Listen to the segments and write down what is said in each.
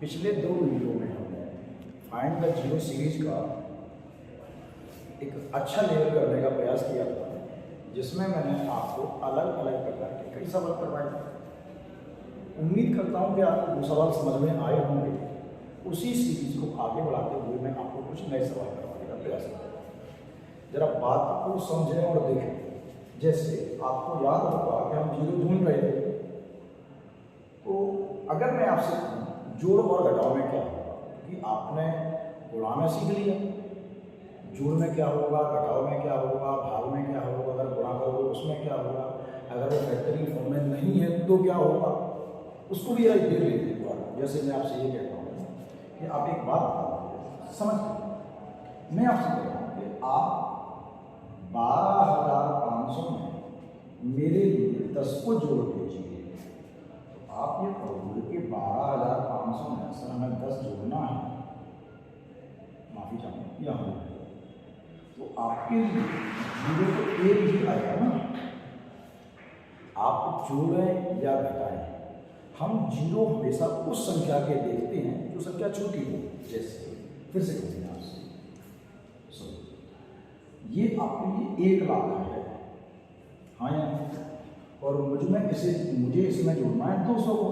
पिछले 2 वीडियो में हमने फाइंड द जीरो सीरीज का एक अच्छा लेवल करने का प्रयास किया था, जिसमें मैंने आपको अलग अलग प्रकार के कई सवाल करवाए थे। उम्मीद करता हूं कि आपको वो सवाल समझ में आए होंगे। उसी सीरीज को आगे बढ़ाते हुए मैं आपको कुछ नए सवाल करवाने का प्रयास करूँगा। जरा बात को समझें और देखें। जैसे आपको याद होगा कि हम जीरो ढूंढ रहे थे, तो अगर मैं आपसे जोड़ और घटाव में क्या होगा, क्योंकि आपने गुणा में सीख लिया, जोड़ में क्या होगा, घटाव में क्या होगा, भाग में क्या होगा, अगर गुणा करोगे उसमें क्या होगा, अगर वो फैक्टरियल फॉर्म में नहीं है तो क्या होगा, उसको भी देख लेते हैं। जैसे मैं आपसे ये कहता हूँ कि आप एक बात समझ, मैं आपसे कह रहा हूँ कि आप 12,500 में मेरे लिए 10 को जोड़ दीजिए। तो आप ये कहोगे कि 12,500 में सर हमें 10 जोड़ना है, माफी चाहूँगा यहाँ, तो आपके लिए जीरो तो एक ही आएगा ना। आप जोड़ें या घटाएं, हम जीरो हमेशा उस संख्या के देखते हैं जो संख्या छोटी हो। जैसे फिर से कहते हैं आपसे, ये आपके लिए 1 लाख है, हाँ या नहीं, और मुझे इसमें जोड़ना है 200 को।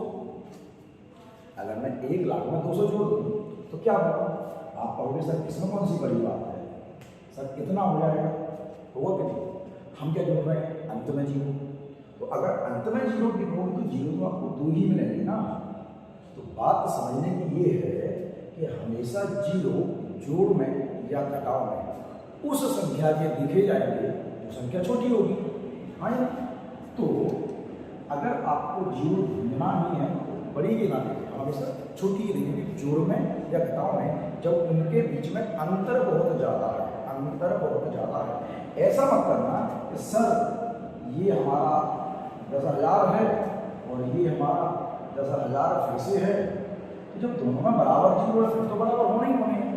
अगर मैं 1 लाख में 200 जोड़ दूँ तो क्या होगा? आप कहोगे सर इसमें कौन सी बड़ी बात है, सर कितना हो जाएगा, होगा कि नहीं? हम क्या जोड़ रहे हैं? अंत में जीरो। तो अगर अंत में जीरो लिखोगे तो जीरो तो आपको 2 ही मिलेंगे ना। तो बात समझने की ये है कि हमेशा जीरो जोड़ में या घटाव में उस संख्या के दिखे जाएंगे जो संख्या छोटी होगी, हाँ या नहीं? तो अगर आपको जीरो ढूंढना ही है तो बड़ी के ना देखें, हमेशा छोटी ही देखेंगे। जोड़ में या घटाव में जब उनके बीच में अंतर बहुत ज़्यादा है, अंतर बहुत ज़्यादा है, ऐसा मत करना कि सर ये हमारा 10,000 है और ये हमारा 10,000 फिर से है, तो जब दोनों में बराबर जीरो है फिर तो बराबर होने ही होने हैं।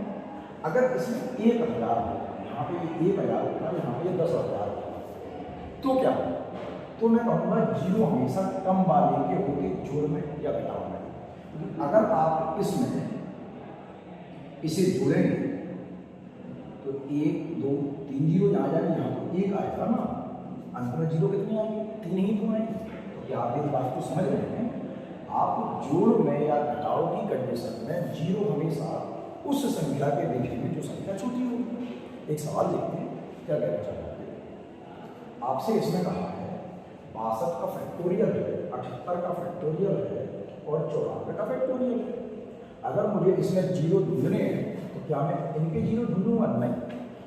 अगर इसमें 1,000 हो, यहाँ पे 1,000 होता है, यहाँ पे 10,000 होता है, तो क्या होगा? तो मैं कहूँगा जीरो हमेशा कम वाले के होंगे जोड़ में या घटाव में। अगर आप इसमें इसे जोड़ेंगे तो 1, 2, 3 जीरो यहाँ जाएंगे, यहाँ तो 1 आएगा ना, अंत में जीरो कितने आएंगे? 3 ही तो आएंगे। तो क्या आप इस बात को समझ रहे हैं? आप जोड़ में या घटाव की कंडीशन में जीरो हमेशा उस संख्या के देखेंगे जो संख्या छोटी होगी। एक सवाल देखते हैं क्या कहना चाहते हैं। आपसे इसमें कहा है 62 का फैक्टोरियल है, 78 का फैक्टोरियल है और 94 का फैक्टोरियल है। अगर मुझे इसमें जीरो ढूंढने हैं तो क्या मैं इनके जीरो ढूंढूंगा? नहीं,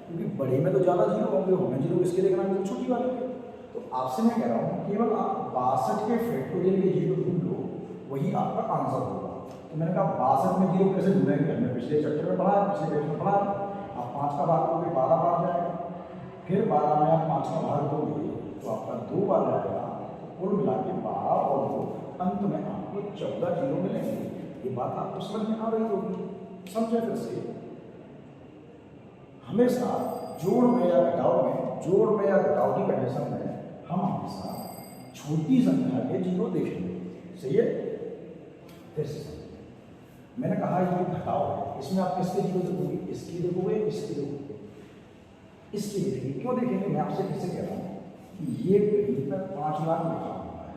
क्योंकि बड़े में तो ज़्यादा जीरो होंगे, हमें जीरो किसके देखना है? छोटी वाले के। तो आपसे मैं कह रहा हूँ केवल आप 62 के फैक्टोरियल के जीरो ढूंढ लो, वही आपका आंसर होगा। तो मैंने कहा 62 में जीरो कैसे ढूंढेंगे? हमने पिछले चैप्टर में पढ़ा है, पिछले पेज में पढ़ा है। आप 5 का भाग दोगे 12 बार जाएगा, फिर 12 में आप 5 का भाग दोगे तो आपका 2 बार जाएगा, तो कुल मिला के 12 और 2, अंत में आपको 14 जीरो मिलेंगे। ये बात आपको समझ में आ रही होगी। समझे? फिर से हमेशा जोड़ में या घटाव की कंडीशन में हम हमेशा छोटी संख्या के जीरो देखेंगे। सही है? फिर से मैंने कहा ये घटाव है, इसमें आप किसके जीरो देखोगे? इसकी देखोगे, इसकी देखोगे, इसकी देखेंगे। क्यों देखेंगे? मैं आपसे किससे कह रहा हूँ कि ये कहीं पर 5 लाख लिखा हुआ है।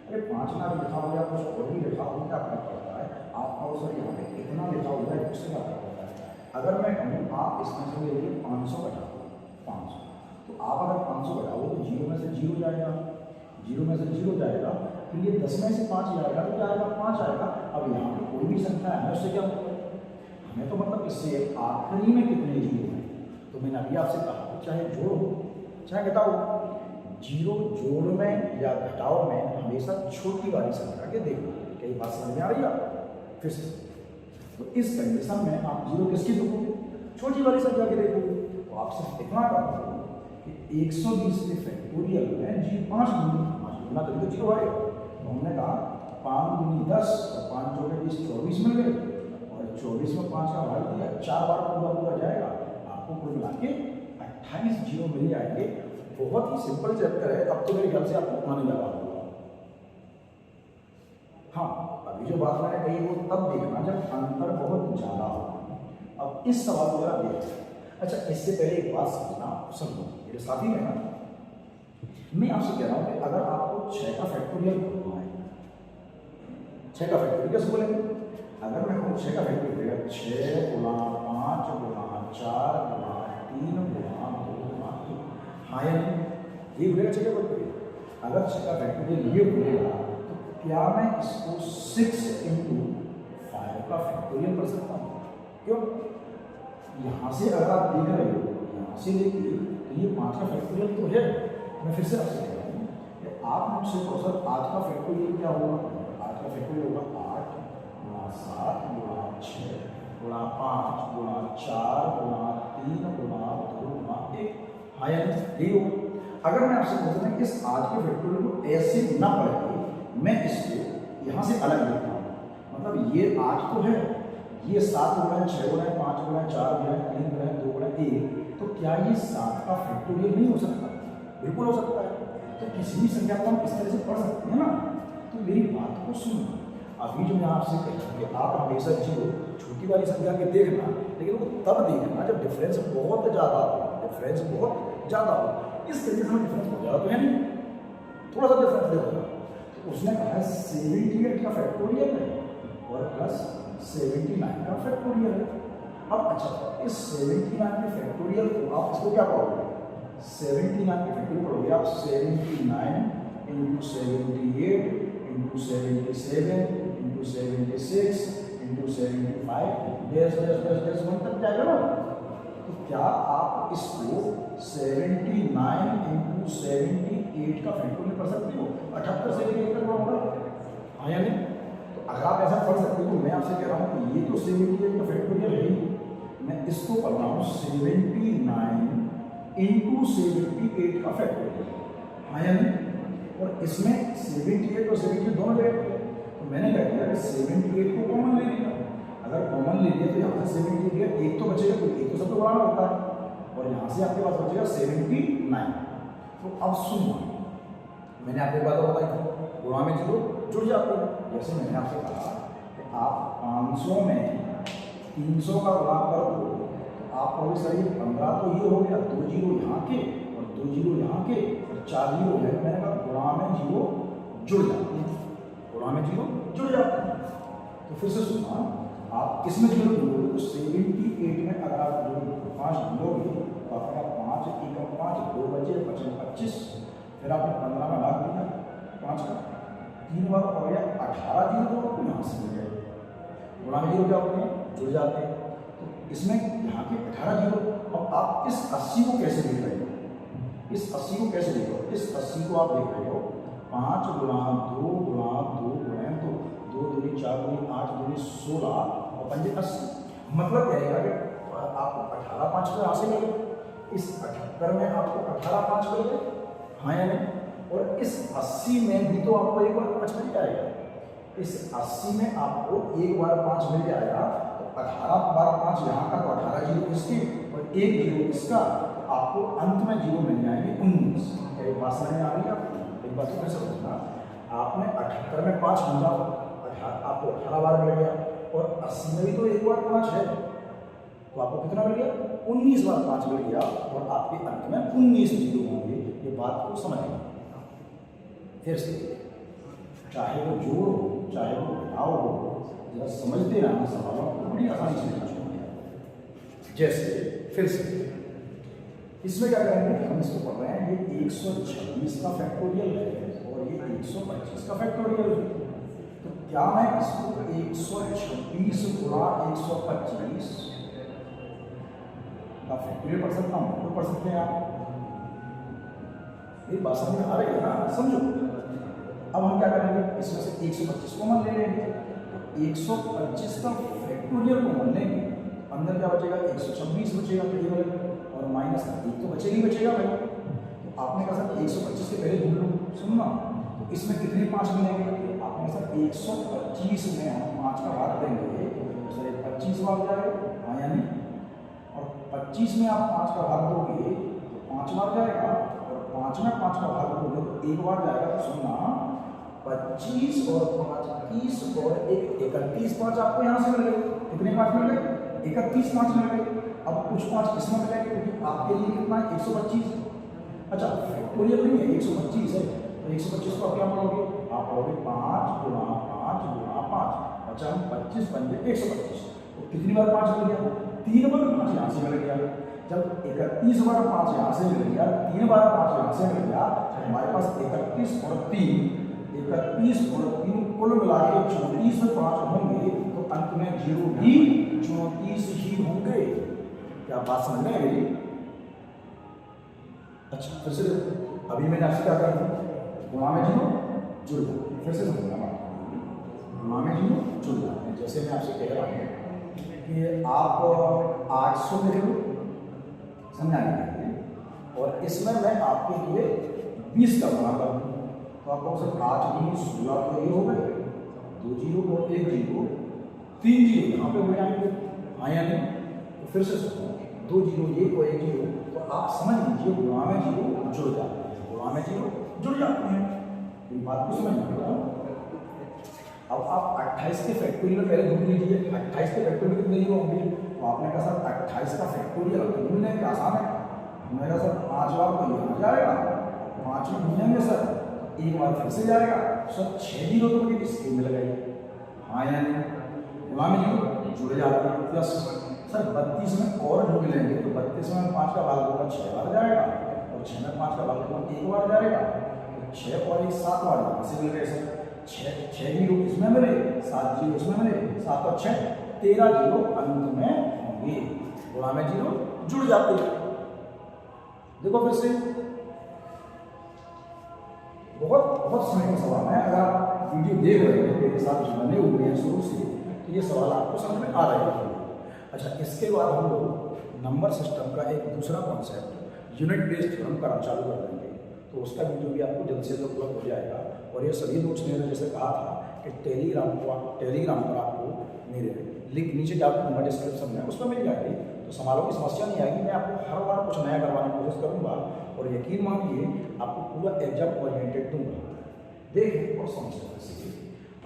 अरे 5 लाख लिखा हुआ है, कुछ और भी लिखा हुआ क्या फर्क पड़ता है? आपका सर यहाँ पे कितना लिखा हुआ है उससे क्या फर्क पड़ता है? अगर मैं कहूँ आप इसमें से लेके 500 घटाओ, 500, तो आप अगर 500 घटाओ तो जीरो में से जीरो जाएगा, जीरो में से जीरो जाएगा, फिर ये 10 में से 5 जाएगा तो क्या आएगा? 5 आएगा। अब यहाँ पे कोई भी संख्या है उससे क्या मतलब? हमें तो मतलब इससे आखिरी में कितने जीरो हैं। तो मैंने अभी आपसे कहा चाहे जोड़ हो चाहे घटाव हो, जीरो जोड़ में या घटाव में हमेशा छोटी वाली संख्या के देखो। कई बात समझ में आ रही है? फिर से तो इस कंडीशन में आप जीरो किसकी देखोगे? छोटी वाली संख्या के देखोगे। तो आप सिर्फ इतना करोगे कि 120 के फैक्टोरियल में जी 5 गुना तो जीरो आएगा। तो हमने कहा 5 दूनी 10 और 5 चौके 20, 24 मिल गए, और 24 में 5 का भाग दिया, 4 बार पूरा जाएगा, आपको कुल मिला के 28 जीरो मिल जाएंगे। बहुत ही सिंपल चैप्टर है। अब तो मेरे ख्याल से आपको आने लगा होगा। हाँ, अभी जो बात मैंने कही वो तब देखना जब अंतर बहुत ज़्यादा हो। अब इस सवाल को जरा देखते हैं। अच्छा, इससे पहले एक बात समझना, समझो मेरे साथी में ना, मैं आपसे कह रहा हूँ कि अगर आपको 6 का फैक्टोरियल करना है, 6 का फैक्टोरियल कैसे बोलेंगे? अगर मैं कहूँ 6 का फैक्टोरियल 6 गुणा 5 गुणा 4 गुणा 3 गुणा 2 गुणा 1, हाँ या नहीं? ये बोलेगा 6 का फैक्टोरियल। अगर 6 का फैक्टोरियल ये बोलेगा तो क्या मैं इसको 6 × 5 का फैक्टोरियल कर सकता हूँ? क्यों? यहाँ से अगर आप देख रहे हो, यहाँ से देखिए तो ये 5 का फैक्टोरियल तो है। मैं फिर से आपसे कह रहा हूँ कि आप मुझसे तो सर 8 का फैक्टोरियल क्या होगा? 8 का फैक्टोरियल होगा 8 गुणा 7 गुणा 6 गुणा 5 गुणा 4 गुणा 3 गुणा 2 गुणा 1, हाँ या नहीं? यही होगा। अगर मैं आपसे कहता हूँ कि इस 8 के फैक्टोरियल को ऐसे न पढ़ के मैं इसको यहाँ से अलग लिखता हूँ, मतलब ये 8 तो है, ये 7 गुणा 6 गुणा 5 गुणा 4 गुणा 3 गुणा 2 गुणा 1, तो क्या ये 7 का फैक्टोरियल नहीं हो सकता? बिल्कुल हो सकता है। तो किसी भी संख्या को हम इस तरह से पढ़ सकते हैं ना। तो मेरी बात को सुनना, अभी जो मैं आपसे कहता हूँ कि आप हमेशा जीरो छोटी वाली संख्या के देखना, लेकिन वो तब देखना जब डिफरेंस बहुत ज़्यादा हो, डिफरेंस बहुत ज़्यादा हो। इस तरीके से डिफरेंस बहुत ज़्यादा तो है नहीं, थोड़ा सा डिफरेंस देखो। तो उसने कहा है 78 का फैक्टोरियल है और प्लस 79 का फैक्टोरियल है। अब अच्छा, इस 79 के फैक्टोरियल को आप इसको क्या पढ़ोगे? 79 के फैक्टोरियल पढ़ोगे आप 79 × 78 × 77 × 76 × 75 डैश डैश डैश डैश 1 तक जाएगा ना। तो क्या आप इसको 79 × 78 का फैक्टोरियल पढ़ सकते हो? 78 से लेकर तक होगा, हाँ या नहीं? तो अगर आप ऐसा पढ़ सकते हो, मैं आपसे कह रहा हूँ कि ये तो 78 का फैक्टोरियल है ही, मैं इसको पढ़ रहा हूँ 79 × 78 का फैक्टोरियल, हाँ या नहीं? और इसमें 78 और 78 दोनों जगह पे, तो मैंने क्या किया कि 78 को कॉमन ले लिया। अगर कॉमन ले लिया तो यहाँ से 78 लिया, एक तो बचेगा, तो एक तो सबको बढ़ाना होता है, और यहाँ से आपके पास बचेगा 79। तो अब सुनो, मैंने आपको एक बात बताई थी, गुणा में जीरो जुड़ जाते हैं। जैसे मैंने आपसे कहा कि आप 500 में 300 का गुणा कर दो, तो आप कहोगे सर ये 15 तो ये हो गया, 2 जीरो यहाँ के और 2 जीरो यहाँ के और 4 जीरो है। मैंने कहा गुणा में जीरो जुड़ जाते हैं, गुणा में जीरो जुड़ जाते हैं। तो फिर से सुना, आप किसमें जीरो जोड़ोगे? तो 78 में अगर आप जो 5 जोड़ोगे तो आपका 5 × 5 2 बचे 25, फिर आपने 15 में भाग दिया 5 का, 3 बार हो गया 18 जीरो, तो आपको यहाँ से मिल जाएगा। गुणा में जीरो क्या होते हैं? जुड़ जाते हैं। तो इसमें यहाँ के 18 जीरो। अब आप इस 80 को कैसे देख रहे हो? इस 80 को कैसे देख रहे हो? इस 80 को आप देख रहे हो 5 गुणा 2 गुणा 2 गुणा 2, 2 दूनी 4 दूनी 8 दूनी 16 और 5 80। मतलब कहेगा कि आपको 18 5 को यहाँ से मिले, इस 78 में आपको 18 5 मिले, हाँ या नहीं? और इस 80 में भी तो आपको एक बार 5 मिल जाएगा। इस 80 में आपको एक बार 5 मिल जाएगा, तो 18 बार 5 यहाँ का, तो 18 जीरो इसके और 1 जीरो इसका, तो आपको अंत में जीरो मिल जाएंगे 19। एक बात समझ में आ रही है आपको? एक बात फिर समझना, आपने 78 में 5 मिला, आपको 18 बार मिल गया, और 80 में भी तो एक बार 5 है, तो आपको कितना मिल गया? 19 बार 5 मिल गया, और आपके अंत में 19 जीरो होंगे। ये बात को समझेंगे। फिर से, चाहे वो जोड़ हो चाहे वो घटाव हो, जरा समझते रहना सवालों को, बड़ी आसानी से समझ में। जैसे फिर से इसमें क्या करेंगे, हम इसको पढ़ रहे हैं, ये 126 का फैक्टोरियल है और ये 125 का फैक्टोरियल है। तो क्या मैं इसको 126 गुणा 125 का फैक्टोरियल पढ़ सकता हूँ? तो पढ़ सकते हैं आप। ये बात समझ में आ रही है ना? समझो। अब हम क्या करेंगे, इसमें से 125 कॉमन ले लेंगे, तो 125 का फैक्टोरियल कॉमन लेंगे, अंदर क्या बचेगा? 126 बचेगा केवल, और माइनस 1 तो बचेगा ही बचेगा भाई। तो आपने कहा सर 125 के पहले ढूंढ लो, सुनना, तो इसमें कितने 5 मिलेंगे? आपने सर 125 में हम 5 का भाग देंगे, तो सर 25 बार जाएगा, हाँ या नहीं? और 25 में आप 5 का भाग दोगे तो 5 बार जाएगा, और 5 में 5 का भाग दोगे तो 1 बार जाएगा। तो सुनना, 25 और 5 30 और 31 5 आपको यहाँ से मिल गए। कितने 5 मिल गए? 31 5 मिल गए। अब कुछ 5 इसमें मिल गए क्योंकि आपके लिए कितना है 125। अच्छा फैक्टोरियल नहीं है, 125 है, तो 125 को आप क्या मानोगे? आप कहोगे 5 गुणा 5 गुणा 5। अच्छा हम 25 बन गए 125। तो कितनी बार 5 मिल गया? 3 बार 5 यहाँ से मिल गया। जब 31 बार 5 यहाँ से मिल गया, 3 बार 5 यहाँ से मिल गया, तो हमारे पास 31 और 3 कुल मिला के 34 में 5 होंगे, तो अंत में 0 भी 34 ही होंगे। क्या बात समझ में आई? अच्छा फिर से देखो, अभी मैंने आपसे क्या कहा? गुणा में 0 जुड़ जाए। फिर से समझना बात, गुणा में 0 जुड़ जाए। जैसे मैं आपसे कह रहा हूँ कि आप 800 लिख लो, समझाने के लिए, और इसमें मैं आपके लिए 20 का गुणा कर दूँ, तो आप कहो सर 8 20 16, तो ये हो गए 2 0 और 1 0, 3 0 यहाँ पे हो जाएंगे। हाँ या नहीं? तो फिर से सोचो 2 0 1 और 1 0, तो आप समझ लीजिए गुणा में 0 जुड़ जाते हैं, गुणा में 0 जुड़ जाते हैं। ये बात को समझ लीजिए। अब आप 28 के फैक्टोरियल पहले ढूंढ लीजिए। 28 के फैक्टोरियल कितने 0 होंगे? तो आपने कहा सर 28 का फैक्टोरियल ढूंढने के आसान है। हमने कहा सर 5 बार तो यहाँ जाएगा, 5 में ढूंढेंगे सर, एक बार फिर से जाएगा, सर 6 0 तो मुझे किसके मिल गई? हाँ या नहीं? गुणा में 0 जुड़ जाते हैं। प्लस सर 32 में और ढूंढ लेंगे, तो 32 में 5 का भाग दूंगा 6 बार जाएगा, और 6 में 5 का भाग दूंगा 1 बार जाएगा, तो 6 और 1 7 बार यहाँ से मिल गए सर। 6 0 इसमें मिले, 7 0 इसमें मिले, 7 और 6 13 0 अंत में होंगे। गुणा में 0 जुड़ जाते हैं। देखो फिर से बहुत समय का सवाल है। अगर आप वीडियो देख रहे हैं, मेरे साथ बने हुए हैं शुरू से, तो ये सवाल आपको समझ में आ रहा है। अच्छा इसके बाद हम लोग नंबर सिस्टम का एक दूसरा कॉन्सेप्ट यूनिट बेस्ड थ्योरम करना चालू कर देंगे, तो उसका वीडियो भी आपको जल्द से जल्द उपलब्ध हो जाएगा। और ये सभी नोट्स मैंने जैसे कहा था कि टेलीग्राम पर आपको मेरे लिंक नीचे जाकर दूंगा डिस्क्रिप्शन में, उसमें मिल जाएगी, तो सवालों की समस्या नहीं आएगी। मैं आपको हर बार कुछ नया करवाने की कोशिश करूँगा, और यकीन मानिए आपको पूरा एग्जाम ओरिएंटेड दूंगा। देखिए और समझिए,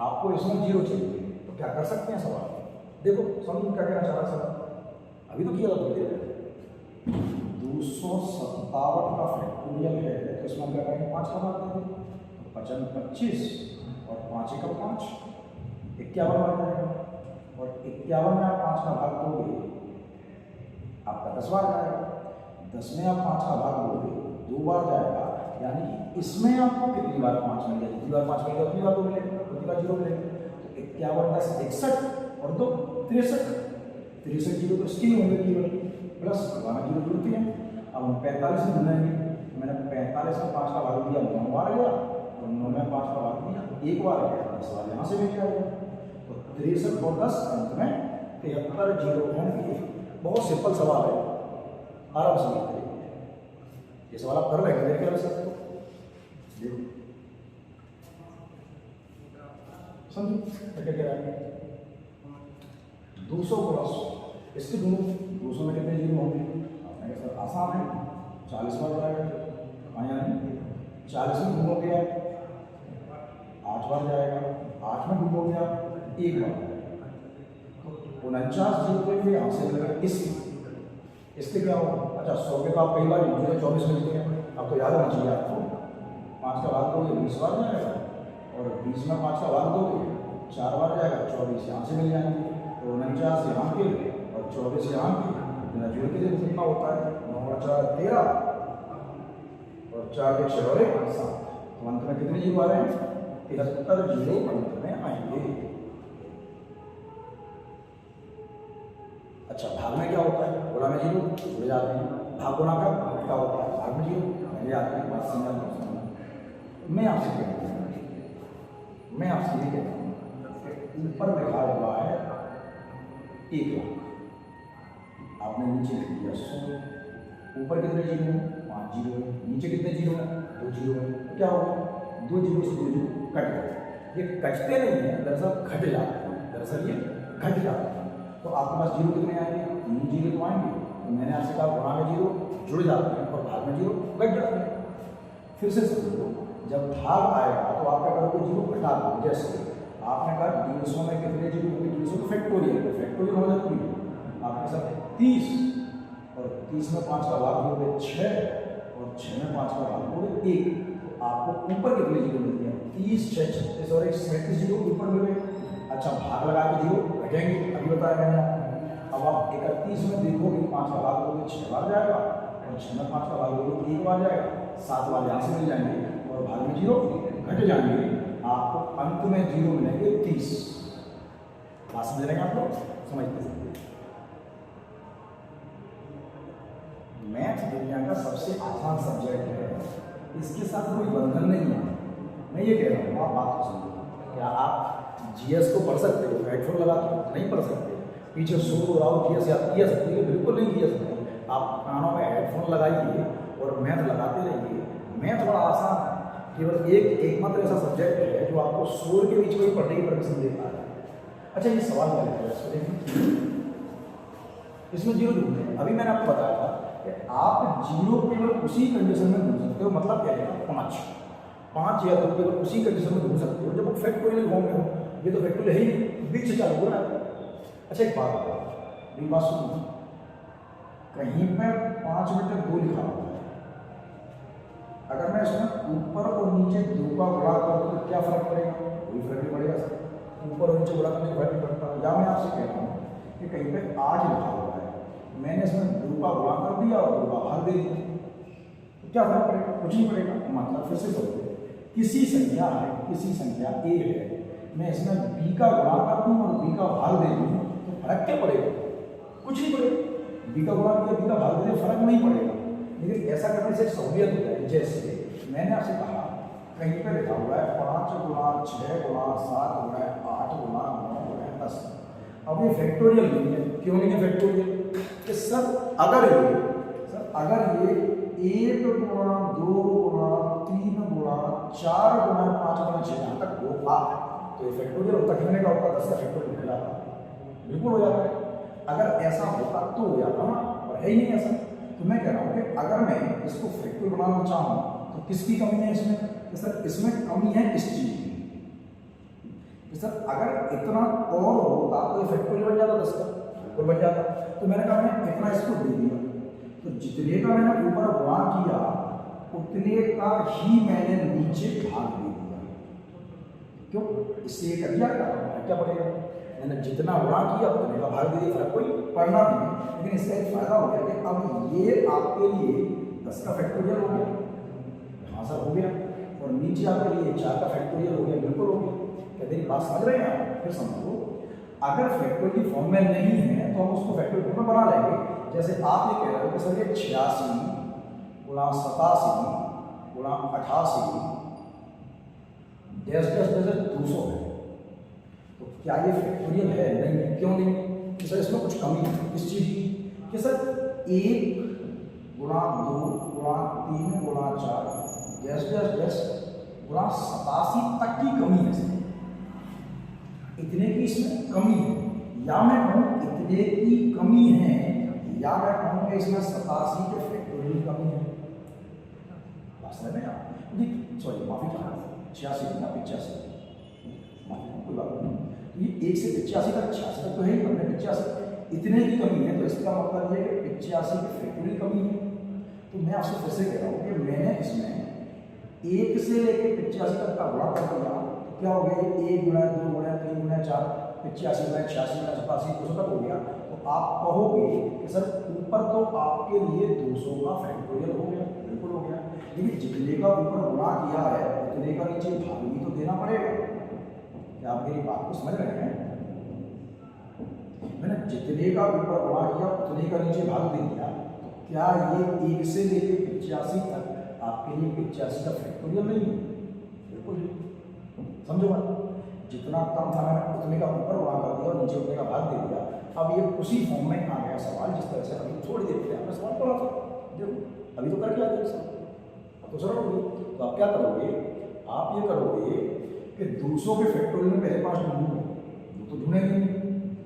आपको इसमें 0 चाहिए तो क्या कर सकते हैं सवाल? देखो समझो क्या कहना चाह रहा है सर, अभी तो किया था थोड़ी देर 257 का फैक्टोरियल है, तो इसमें हम क्या करेंगे? 5 का भाग देंगे, तो 55 25 और 5 1 5 51 बार जाएगा, और 51 में आप 5 का भाग दोगे आपका 10 बार जाएगा, 10 में आप 5 का भाग दोगे 2 बार जाएगा, यानी इसमें आपको कितनी बार 5 मिल गया? जितनी बार 5 मिल गया उतनी बार 2 मिलेगा, उतनी बार 0 मिलेगा। तो 51 10 61 और 2 63, 63 0 तो इसके ही होंगे केवल, प्लस 0 जुड़ती है। अब हम 45 में ढूंढेंगे, मैंने 45 में 5 का भाग दिया 9 बार गया, और 9 में 5 का भाग दिया 1 बार गया, 10 बार यहाँ से मिल जाएगा। तो 63 और 10 अंत में 73 0 होंगे। बहुत सिंपल सवाल है, आराम से करिए। ये सवाल आप कर रहे हैं, देख रहे हैं देखो समझो क्या कह रहा है। 200 प्लस इसके दोनों 200 में कितने 0 होंगे? आपने कहा सर आसान है, 40 बार जाएगा। हाँ या नहीं? 40 में घूमोगे आप 8 बार जाएगा, 8 में घूमोगे आप 1 बार, तो 49 0 के यहाँ से मिलेगा। इसके क्या होगा? अच्छा 100 के तो आप कई बार मुझे 24 मिलते हैं, अब तो याद होना चाहिए आपको। 5 का भाग दोगे 20 बार जाएगा, और 20 में 5 का भाग दोगे 4 बार जाएगा, 24 यहाँ से मिल जाएंगे, तो 49 यहाँ के और 24 यहाँ के, बिना जुड़ के देखो कितना होता है, 9 और 4 13 और 4 के 6 और 1 7, तो अंत में कितने 0 आ रहे हैं? 73 0 अंत में आएंगे। अच्छा भाग में क्या होता है? गुणा में 0 जुड़ जाते हैं। भाग गुणा का क्या होता है? भाग में 0 पहले आते हैं। बात समझा? मैं आपसे ये कहता हूँ ऊपर लिखा हुआ है 1 लाख, आपने नीचे लिख दिया 100, ऊपर कितने 0 है? 5 0 है, नीचे कितने 0 है? 2 0 है, तो क्या होगा? 2 0 से 2 0 कट गए। ये कटते नहीं है, दरअसल घट जाते हैं, दरअसल ये घट जाते हैं। तो आपके पास 0 कितने आएंगे? 3 0 तो आएंगे। तो मैंने आपसे कहा गुणा में 0 जुड़ जाते हैं और भाग में 0 घट जाते हैं। फिर से समझो, जब भाग आएगा तो आप क्या करोगे, जीरो घटा दोगे। जैसे आपने कहा 150 में कितने जीरो होंगे, 150 फैक्टोरियल हो जाती है आपके साथ 30, और 30 में 5 का भाग दोगे 6, और 6 में 5 का भाग दोगे 1, तो आपको ऊपर कितने जीरो मिलते हैं, 30, 6, 36 और 37 जीरो ऊपर मिल गए। अच्छा, भाग लगा के जीरो घटेंगे, अभी बताया मैंने। अब आप 31 में देखोगे 5 का भाग दोगे 6 बार जाएगा, और 6 में 5 का भाग दोगे 1 बार जाएगा, 7 बार यहाँ से मिल जाएंगे, और भाग में जीरो घट जाएंगे। आपको अंत में जीरो मिलेंगे 30। बात समझ रहे हैं आप लोग, समझते हैं। मैथ दुनिया का सबसे आसान सब्जेक्ट है, इसके साथ कोई बंधन नहीं है। मैं ये कह रहा हूँ, आप बात को समझो। क्या आप जीएस को पढ़ सकते हो हेडफोन लगा के? नहीं पढ़ सकते। पीछे शोर हो रहा हो जीएस या किया सकते हो? बिल्कुल नहीं किया सकते। आप कानों में हेडफोन लगाइए और मैथ लगाते रहिए। मैथ बड़ा आसान है, केवल एकमात्र ऐसा सब्जेक्ट है जो आपको शोर के बीच में पढ़ने की परमिशन देता है। अच्छा, ये सवाल क्या है, इसमें जीरो ढूंढते हैं। अभी मैंने आपको बताया था कि आप जीरो केवल उसी कंडीशन में ढूंढ सकते हो, मतलब क्या है, 5 या 2 केवल उसी कंडीशन में ढूंढ सकते हो जब वो फैक्टोरियल फॉर्म में हो। ये तो फैक्टोरियल है ही, बीच से चालू हो रहा है। अच्छा, एक बात सुनो, कहीं पर 5 बटे 2 लिखा हुआ है, अगर मैं इसमें ऊपर और नीचे 2 का गुणा कर दूं तो क्या फर्क पड़ेगा? कोई फर्क नहीं पड़ेगा सर, ऊपर और नीचे गुणा करने का फर्क नहीं पड़ता। या मैं आपसे कह रहा हूँ कि कहीं पे 8 लिखा हुआ है, मैंने इसमें 2 का गुणा कर दिया और 2 का भाग दे दिया, तो क्या फर्क पड़ेगा? कुछ नहीं पड़ेगा। मतलब फिर से बोलते, किसी संख्या ए है, मैं इसमें b का गुणा कर दूं और b का भाग दे दूं तो फर्क क्या पड़ेगा? कुछ नहीं पड़ेगा। b का गुणा किया, b का भाग दे दिया, फर्क नहीं पड़ेगा। लेकिन ऐसा करने से सहूलियत होता है। जैसे मैंने आपसे कहा, कहीं पर लिखा हुआ है 5 गुणा 6 गुणा 7 गुणा 8 गुणा 9 गुणा 10। अब ये फैक्टोरियल नहीं है। क्यों नहीं है फैक्टोरियल? कि सर अगर ये 1 गुणा 2 गुणा 3 गुणा 4 गुणा 5 गुणा 6 यहाँ तक होगा तो ये फैक्टोरियल होता। कितने का होता? 10 का फैक्टोरियल हो जाता, बिल्कुल हो जाता है। अगर ऐसा होता तो हो जाता ना, और है ही नहीं ऐसा। तो मैं कह रहा हूँ कि अगर मैं इसको फैक्टोरियल बनाना चाहूँ तो किसकी कमी है इसमें? कि सर इसमें कमी है इस चीज की। सर अगर इतना और होता तो ये फैक्टोरियल बन जाता 10 का, बिल्कुल बन जाता। तो मैंने कहा मैं इतना इसको दे दिया, तो जितने का मैंने ऊपर गुणा किया उतने का ही मैंने नीचे भाग दे दिया। क्यों? इससे कर दिया क्या पड़ेगा? मैंने जितना गुणा किया उतने का भाग दे दिया, फर्क कोई पड़ना नहीं है। लेकिन इसका एक फायदा हो गया कि अब ये आपके लिए 10 का फैक्टोरियल हो गया। हाँ सर हो गया। और नीचे आपके लिए 4 का फैक्टोरियल हो गया, बिल्कुल हो गया। क्या मेरी बात समझ रहे हैं आप? फिर समझो, अगर फैक्टोरियल फॉर्म में नहीं है तो हम उसको फैक्टोरियल फॉर्म में बना लेंगे। जैसे आप ये कह रहे हो कि सर ये 86 गुणा 87 गुणा 88 डैश 200 है, तो क्या ये फैक्टोरियल है? नहीं है। क्यों नहीं? कि सर इसमें कुछ कमी है। किस चीज़ की? कि सर 1 गुणा 2 गुणा 3 गुणा 4 डैश गुणा 87 तक की कमी है इसमें, इतने की इसमें कमी है। या मैं कहूँ इतने की कमी है, या मैं कहूँ कि इसमें 87 के फैक्टोरियल की कमी है। समझ में आप? सॉरी माफी चाहता हूँ, 86 ना 85, कोई बात नहीं। ये 1 से 85 तक, 86 तक तो है ही, हमने 85 इतने की कमी है, तो इसका मतलब ये कि 85 की फैक्टोरियल कमी है। तो मैं आपसे फिर से कह रहा हूँ कि मैंने इसमें 1 से लेकर 85 तक का गुणा कर दिया, तो क्या हो गया? 1 गुणा 2 गुणा 3 गुणा 4 85 गुणा 86 गुणा 87 200 तक हो गया। तो आप कहोगे कि सर ऊपर तो आपके लिए 200 का फैक्टोरियल हो गया, बिल्कुल हो गया। लेकिन जितने का ऊपर गुणा किया है उतने का नीचे भाग भी तो देना पड़ेगा। क्या आप मेरी बात को समझ रहे हैं? मैंने जितने का ऊपर गुणा किया उतने का नीचे भाग दे दिया, तो क्या ये 1 से लेकर 85 तक आपके लिए 85 का फैक्टोरियल नहीं है? बिल्कुल। समझो बात, जितना कम था मैंने उतने का ऊपर गुणा कर दिया और नीचे उतने का भाग दे दिया। अब ये उसी फॉर्म में आ गया सवाल, जिस तरह से अभी थोड़ी देर पहले आपने सवाल पढ़ा था। देखो अभी तो करके आ गया सर, अब तो सरल हो गई। तो आप क्या करोगे? आप ये करोगे कि 200 के फैक्टोरियल में पहले 5 ढूंढोगे, वो तो ढूंढेंगे।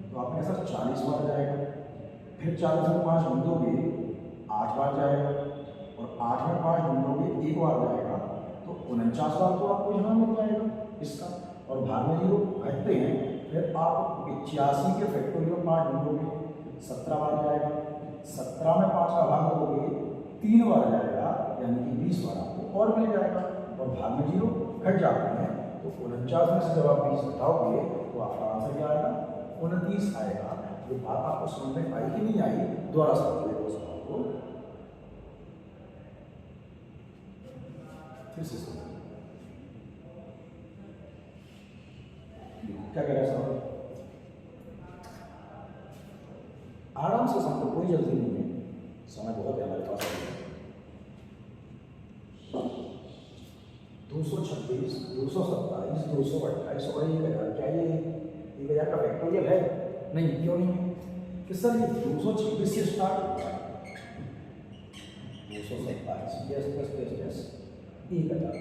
तो आपके साथ 40 बार जाएगा, फिर 40 में 5 ढूंढोगे 8 बार जाएगा, और 8 में 5 ढूंढोगे 1 बार जाएगा, तो 49 बार तो आपको यहाँ मिल जाएगा इसका, और भाग में 0 घटते हैं। फिर आप 85 के फैक्टोरियल पार्ट ढूंढोगे, 17 बार जाएगा। 17 में 5 का भाग दोगे 3 बार जाएगा, यानी कि 20 बार आपको और मिल जाएगा, और भाग में 0 घट जाते हैं। तो 49 में से जब आप 20 घटाओगे तो आपका आंसर क्या आएगा? 29 आएगा। ये बात आपको समझ में आई कि नहीं आई? दोबारा समझिए वो सवाल को, फिर से समझिए क्या कह रहा है सवाल। आराम से समझो, कोई जल्दी नहीं है, समय बहुत है हमारे पास। 226, 227, 228 और 1000, क्या ये 1000 का फैक्टोरियल है? नहीं, क्यों नहीं है? कि सर ये 226 से स्टार्ट होता है, 227, यस यस यस यस, 1000,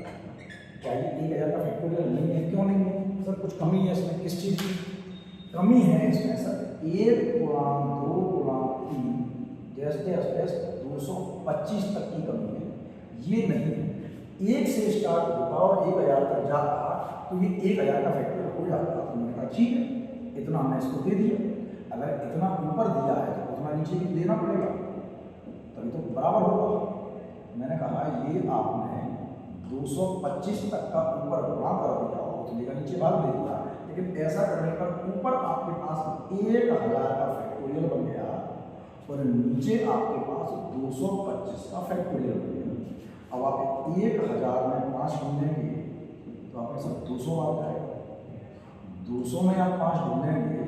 क्या ये 1000 का फैक्टोरियल नहीं है? क्यों नहीं है सर? कुछ कमी है इसमें, किस चीज़ की कमी है इसमें सर? 1 गुणांक 2 गुणांक 3 जैसे जैसे 225 तक की कमी है, ये नहीं है। 1 से स्टार्ट होता और 1000 तक जाता तो ये 1000 का फैक्टर हो जाता। तो मैंने कहा ठीक है, इतना हमने इसको दे दिया। अगर इतना ऊपर दिया है तो उतना नीचे भी देना पड़ेगा, तभी तो बराबर होगा। मैंने कहा ये आपने 225 तक का ऊपर गुणा कर दिया, उतने का नीचे भाग दे दिया, लेकिन ऐसा करने पर ऊपर आपके पास 1000 का फैक्टोरियल बन गया और नीचे आपके पास 225 का फैक्टोरियल बन गया। अब आप 1000 में 5 ढूंढेंगे तो आपके साथ 200 आ जाएगा। 200 में आप 5 ढूंढेंगे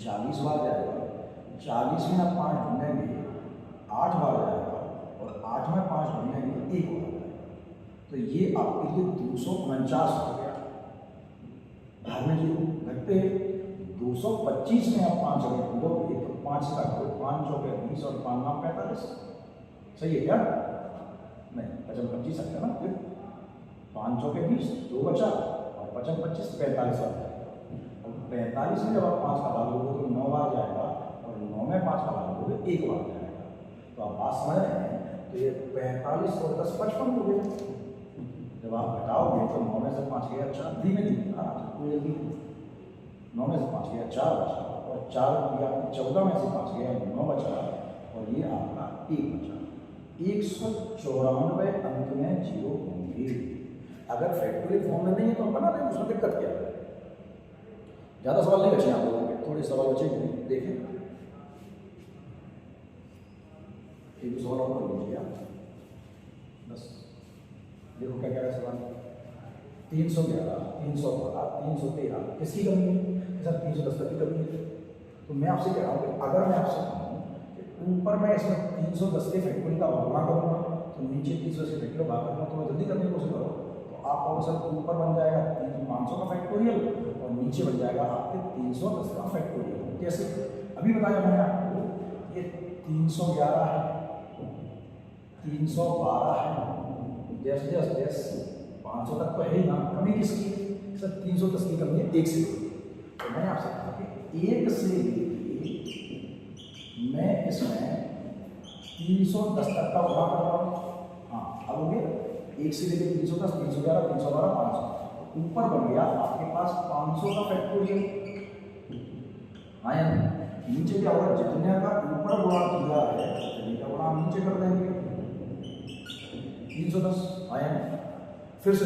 40 बार जाएगा। 40 में आप 5 ढूंढेंगे 8 बार जाएगा, और 8 में 5 ढूंढेंगे 1 बार जाएगा। तो ये आपके लिए 249 हो गया। भाग में 0 घटते 225 में आप 5 अगर ढूंढोगे तो 5 का 5 चौके 20 और 5 9 45। सही है क्या? नहीं, 55 25 सकते ना, फिर 5 चौके 20, 2 बचा, और 55 25 45 आ जाएगा। और 45 में जब आप 5 का भाग लोगे तो 9 बार जाएगा, और 9 में 5 का भाग लोगे 1 बार जाएगा। तो आप बात समझ रहे हैं? तो ये 45 और 10 55 हो गया। जब आप घटाओगे तो 9 में से 5 गया 4, धीमे धीमे, कोई जल्दी नहीं। 9 में से 5 गया 4 बचा, और 4 गया 14 में से 5 गया 9 बचा, और ये आपका 1 बचा। 194 अंत में 0 होंगे। अगर फैक्टोरियल फॉर्म में नहीं है तो बना लें, उसमें दिक्कत क्या है? ज़्यादा सवाल नहीं बचे आप लोगों के, थोड़े सवाल बचे हैं, देखें। एक सवाल और कर लीजिए आप, बस देखो क्या कह रहा है सवाल। 311, 312, 313 किसकी कमी है सर? 310 तक की कमी है। तो मैं आपसे कह रहा हूँ कि अगर मैं आपसे कहूँ कि ऊपर मैं इसमें 310 के फैक्टोरियल का गुणा करूँगा तो नीचे 310 के फैक्टोरियल भाग करूँगा, तो जल्दी करने की कोशिश करो। तो आप सर ऊपर बन जाएगा 500 का फैक्टोरियल, और नीचे बन जाएगा आपके 310 का फैक्टोरियल। कैसे? अभी बताया मैंने आपको, ये 311 है, 312 है, जैसे जैसे जैसे 500 तक तो है ही ना, कमी किसकी है सर? 310 की कमी है 1 से। तो मैंने आपसे कहा कि 1 से मैं इसमें 310 तक का गुणा कर रहा हूँ। हाँ, अब हो गया 1 से लेकर 310, 311, 312, 500। ऊपर बन गया आपके पास 500 का फैक्टोरियल। हाँ या नहीं? नीचे क्या होगा? जितने का ऊपर गुणा किया है उतने का गुणा नीचे कर देंगे 310। हाँ या नहीं? फिर से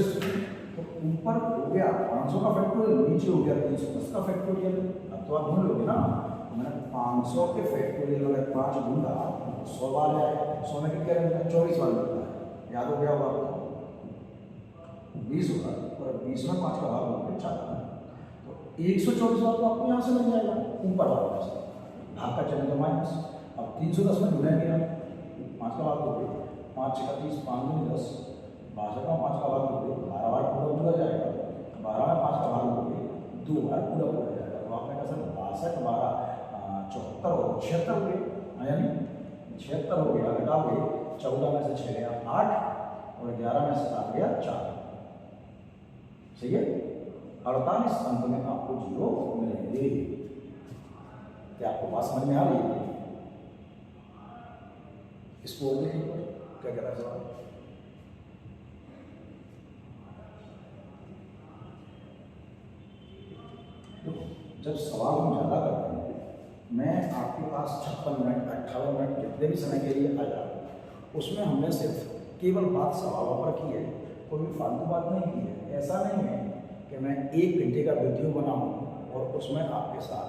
तो ऊपर हो गया 500 का फैक्टोरियल, नीचे हो गया 310 का फैक्टोरियल। अब तो आप ढूंढ लोगे ना। मैंने 500 के फैक्टोरियल में 5 ढूंढा, 100 बार जाएगा। 100 में कितने रहता है? 24 बार मिलता है। याद हो गया होगा आपको? 20 होगा, और 20 में 5 का भाग होगा 4। तो 124 बार तो आपको यहाँ से मिल जाएगा, ऊपर वाला से भाग का चलेगा माइनस। अब 310 में ढूंढेंगे आप, 5 का भाग दोगे, 5 का 30, 5 में 10, 12 का 5 का भाग दोगे, 12 बार पूरा जाएगा। 12 में 5 का भाग दोगे 2 बार पूरा जाएगा। तो आपने कहा सर 62, 12, 74 और 76 हो गए। यानी 76 हो गया, घटाओगे 14 में से 6 गया 8, और 11 में से 7 गया 4। सही है? 48 अंत में आपको 0 मिलेंगे। क्या आपको बात समझ में आ रही है? इसको और देखिए क्या कह रहा है सवाल। जब सवाल हम ज़्यादा करते हैं, मैं आपके पास 56 मिनट 58 मिनट जितने भी समय के लिए आया, उसमें हमने सिर्फ केवल बात सवालों पर की है, कोई भी फालतू बात नहीं की है। ऐसा नहीं है कि मैं 1 घंटे का वीडियो बनाऊँ और उसमें आपके साथ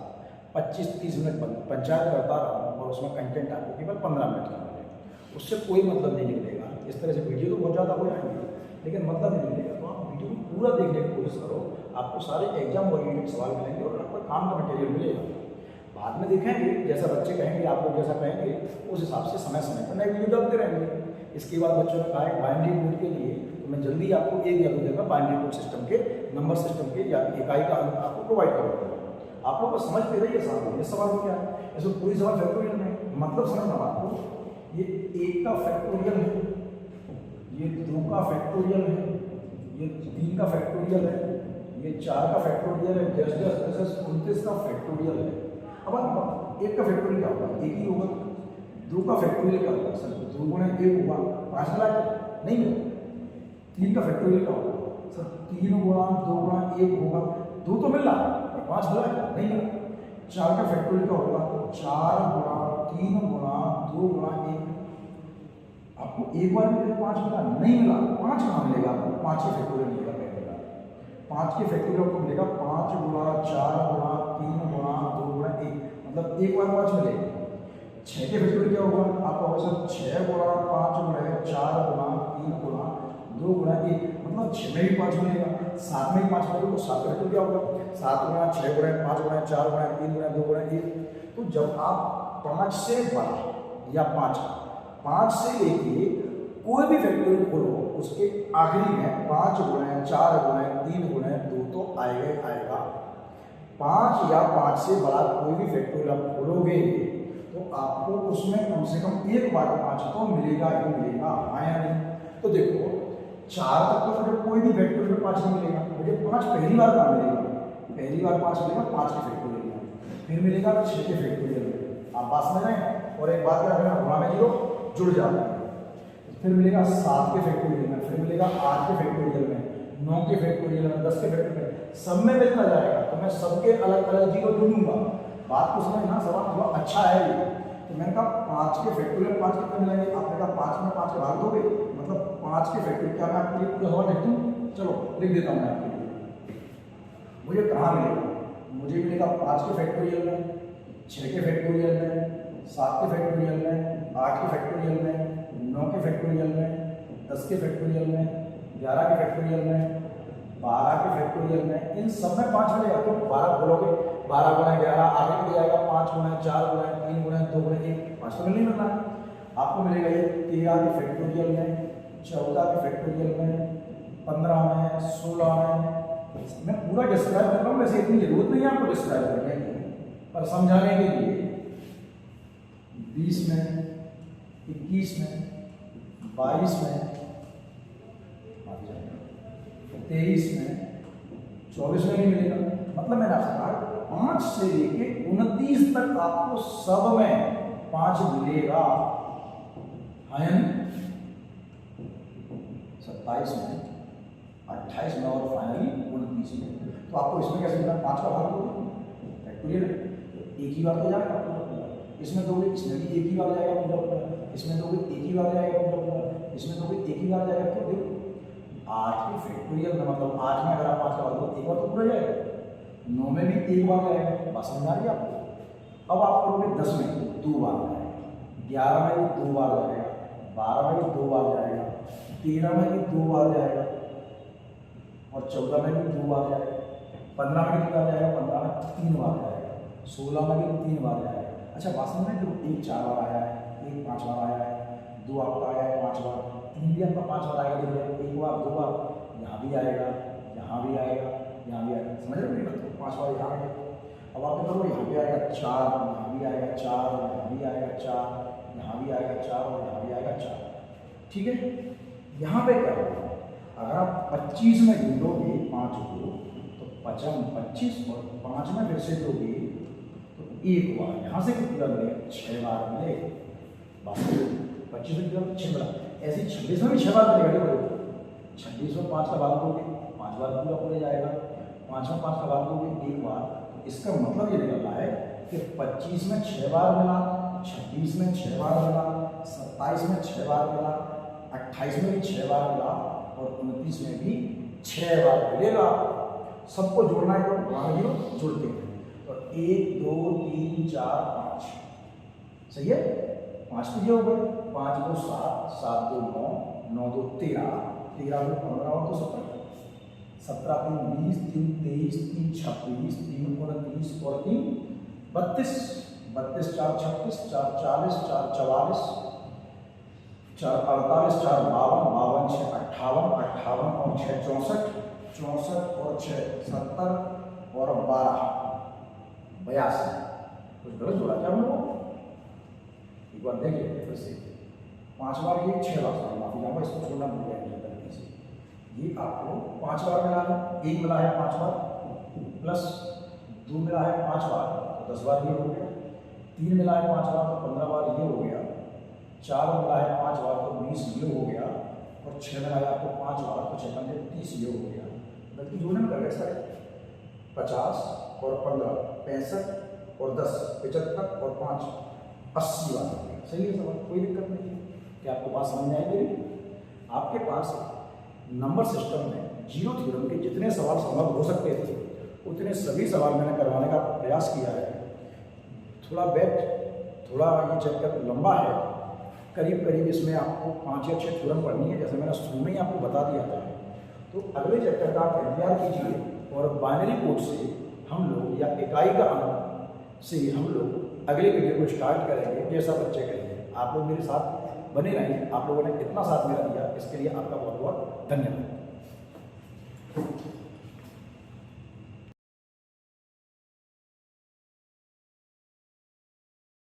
25-30 मिनट पंचायत करता रहूँ और उसमें कंटेंट आपको केवल 15 मिनट का मिलेगा, उससे कोई मतलब नहीं निकलेगा। इस तरह से वीडियो तो बहुत ज़्यादा हो जाएंगे लेकिन मतलब नहीं मिलेगा। तो आप वीडियो को पूरा देखने की कोशिश करो, आपको सारे एग्जाम ओरिएंटेड सवाल मिलेंगे और आपको काम का मटेरियल मिलेगा। बाद में देखेंगे, जैसा बच्चे कहेंगे, आप लोग जैसा कहेंगे, उस हिसाब से समय समय पर नए वीडियो डालते रहेंगे। इसके बाद बच्चों ने कहा है बाइनरी कोड के लिए, तो मैं जल्दी आपको एक या दो जगह बाइनरी कोड सिस्टम के, नंबर सिस्टम के या इकाई का आपको प्रोवाइड करूँगा। आप लोग समझ पे रहिए साहब, ये सवाल क्या है, इसमें पूरी सवाल फैक्टोरियल में मतलब समझना आपको। ये 1 का फैक्टोरियल है, ये 2 का फैक्टोरियल है, ये 3 का फैक्टोरियल है, ये 4 का फैक्टोरियल है, 10-10-10-29 का फैक्टोरियल है। अब 1 का फैक्टोरियल क्या होगा, 1 ही होगा। 2 का फैक्टोरियल क्या होगा सर, 2 गुणा 1 होगा, 5 लाख नहीं होगा। 3 का फैक्टोरियल क्या होगा सर, 3 गुणा 2 गुणा 1 होगा, 2 तो मिल रहा है, 5 लाख नहीं है। 4 का फैक्टोरियल क्या होगा, 4 गुणा 3 गुणा 2 गुणा 1। आपको एक बार मिलेगा 5 मिला नहीं मिला, 5 कहाँ मिलेगा आपको, 5 के फैक्टोरियल मिलेगा पहले। 5 के फैक्टोरियल को मिलेगा 5 गुणा 4 गुणा 3 गुणा 2 गुणा 1, मतलब एक बार 5 मिलेगा। 6 के फैक्टोरियल क्या होगा आपका, होगा सर 6 गुणा 5 गुणा 4 गुणा 3 गुणा 2 गुणा 1, मतलब 6 में भी 5 मिलेगा, 7 में भी 5 मिलेगा। तो 7 का फैक्टोरियल क्या होगा, 7 गुणा 6 गुणा 5 गुणा 4 गुणा 3 गुणा 2 गुणा 1। तो जब आप 5 से बड़ा या 5 से लेके कोई भी फैक्टोरियल खोलो, उसके आखिरी में 5 गुणा 4 गुणा 3 गुणा 2 तो आएगा। 5 या 5 से बड़ा कोई भी फैक्टोरियल आप खोलोगे तो आपको उसमें कम से कम एक बार 5 तो मिलेगा ही मिलेगा, हाँ या नहीं। तो देखो 4 तक तो मुझे कोई भी फैक्टोरियल में 5 नहीं मिलेगा, मुझे 5 पहली बार कहाँ मिलेगा, पहली बार 5 मिलेगा 5 के फैक्टोरियल में, फिर मिलेगा 6 के फैक्टोरियल में। आप बात समझ रहे हैं। और एक बात क्या करना, गुणा में 0 जुड़ जाता है, फिर मिलेगा 7 के फैक्टोरियल में, फिर मिलेगा 8 के फैक्टोरियल में, 9 के फैक्टोरियल में, 10 के फैक्टोरियल में, सब में मिलता जाएगा। तो मैं सबके अलग अलग 0 जोड़ूंगा। बात को समझना, सवाल थोड़ा अच्छा है ये। तो मैंने कहा 5 के फैक्टोरियल 5 कितने मिलेंगे, आपने कहा 5 में 5 के भाग दोगे, मतलब 5 के फैक्टोरियल। क्या मैं आपके लिए पूरा सवाल लिख दूँ, चलो लिख देता हूँ मैं आपके लिए। मुझे कहाँ मिलेगा, मुझे मिलेगा 5 के फैक्टोरियल में, 6 के फैक्टोरियल में, 7 के फैक्टोरियल में, 8 के फैक्टोरियल में, 9 के फैक्टोरियल में, 10 के फैक्टोरियल में, 11 के फैक्टोरियल में, 12 के फैक्टोरियल में। इन सब में 5 मिलेगा। तो 12 बोलोगे, 12 गुणा 11 आगे मिल जाएगा, 5 गुणा 4 गुणा 3 गुणा 2 गुणा 1, 5 तो नहीं मिलना है आपको। मिलेगा ये 13 के फैक्टोरियल में, 14 के फैक्टोरियल में, 15 में, 16 में। मैं पूरा डिस्क्राइब कर रहा हूँ, वैसे इतनी जरूरत नहीं है आपको डिस्क्राइब करने की, पर समझाने के लिए 20 में, 21 में, 22 में, 23 में, 24 में नहीं मिलेगा। मतलब मैंने आपसे कहा 5 से लेके 29 तक आपको सब में 5 मिलेगा, हाँ या नहीं। 27 में, 28 में और फाइनली 29 में। तो आपको इसमें कैसे मिला, 5 का भाग दोगे, फैक्टोरियल एक ही बार तो जाएगा पूरा, इसमें दोगे इसमें भी एक ही बार जाएगा पूरा, इसमें दोगे एक ही बार जाएगा पूरा, इसमें दोगे एक ही बार जाएगा। तो देखो 8 के फैक्टोरियल में, मतलब 8 में अगर आप 5 का भाग दो एक बार तो पूरा जाएगा, 9 में भी एक बार जाएगा, बात समझ आ रही है आपको। अब आप करोगे 10 में 2 बार जाएगा, 11 में भी 2 बार जाएगा, 12 में भी 2 बार जाएगा, 13 में भी 2 बार जाएगा और 14 में भी 2 बार जाएगा, 15 में भी 2 बार जाएगा, 15 में 3 बार जाएगा, 16 में भी 3 बार जाएगा। अच्छा बात समझ में, जो 1 4 बार आया है, 1 5 बार आया है, 2 आपका आया है 5 बार, 3 भी आपका 5 बार आएगा। देखिए 1 बार 2 बार यहाँ भी आएगा, यहाँ भी आएगा, यहाँ भी आएगा, समझ रहे हो, 5 बार यहाँ आएगा। अब आप करो यहाँ भी आएगा 4, यहाँ भी आएगा 4, यहाँ भी आएगा 4, यहाँ भी आएगा 4 और यहाँ भी आएगा 4, ठीक है। यहाँ पे क्या होगा, अगर आप 25 में गिनोगे 5 को तो 25 और 5 में फिर से दोगे तो 1 बार, यहाँ से कितना मिलेगा, 6 बार मिलेगा। 25 में कितना, 6 बार। ऐसे 26 में भी 6 बार मिलेगा। देखो 26 में 5 का भाग दोगे 5 बार पूरा पूरा जाएगा, 5 में 5 का भाग दोगे 1 बार, इसका मतलब ये निकल रहा है कि 25 में 6 बार मिला, 26 में 6 बार मिला, 27 में 6 बार मिला, 28 में भी 6 बार मिला और 29 में भी 6 बार मिलेगा। सबको जोड़ना है तो वहाँ जीरो जुड़ते हैं। तो 1 2 3 4 5 सही है। 5 तो ये हो गए, 5 2 7, 7 2 9, 9 2 13, 13 2 15 और 2 17, 17 3 20, 3 23, 3 26, 3 29 और 3 32, 32 4 36, 4 40, 4 44, 4 48, 4 52, 52 6 58, 58 और 6 64, 64 और 6 70 और 12 82। कुछ गलत जोड़ा क्या हम लोग? एक बार देख लेते फिर से। 5 बार ये 6 बार, माफी चाहूंगा इसको छोड़ना भूल गया गलती से। ये आपको 5 बार मिला है, 1 मिला है 5 बार, प्लस 2 मिला है 5 बार तो 10 बार ये हो गया, 3 मिला है 5 बार तो 15 बार ये हो गया, 4 मिला है 5 बार तो 20 ये हो गया और 6 मिला है आपको 5 बार तो 6 पंजे 30 ये हो गया। बल्कि जोड़ने में कर गए सारे 50 और 15 65 और 10 75 और 5 80 बार हो गया। सही है सवाल, कोई दिक्कत नहीं है। क्या आपको बात समझ में आई मेरी? आपके पास नंबर सिस्टम में जीरो थ्योरम के जितने सवाल संभव हो सकते थे उतने सभी सवाल मैंने करवाने का प्रयास किया है। थोड़ा थोड़ा ये चैप्टर लंबा है, करीब करीब इसमें आपको 5 या 6 थ्योरम पढ़नी है, जैसे मैंने शुरू में ही आपको बता दिया था। तो अगले चैप्टर का आप इंतजार कीजिए और बाइनरी कोड से हम लोग या इकाई का अंक से हम लोग अगले वीडियो को स्टार्ट करेंगे, जैसा बच्चे करेंगे। आप लोग मेरे साथ बने रहें। आप लोगों ने इतना साथ मेरा दिया, इसके लिए आपका बहुत बहुत धन्यवाद।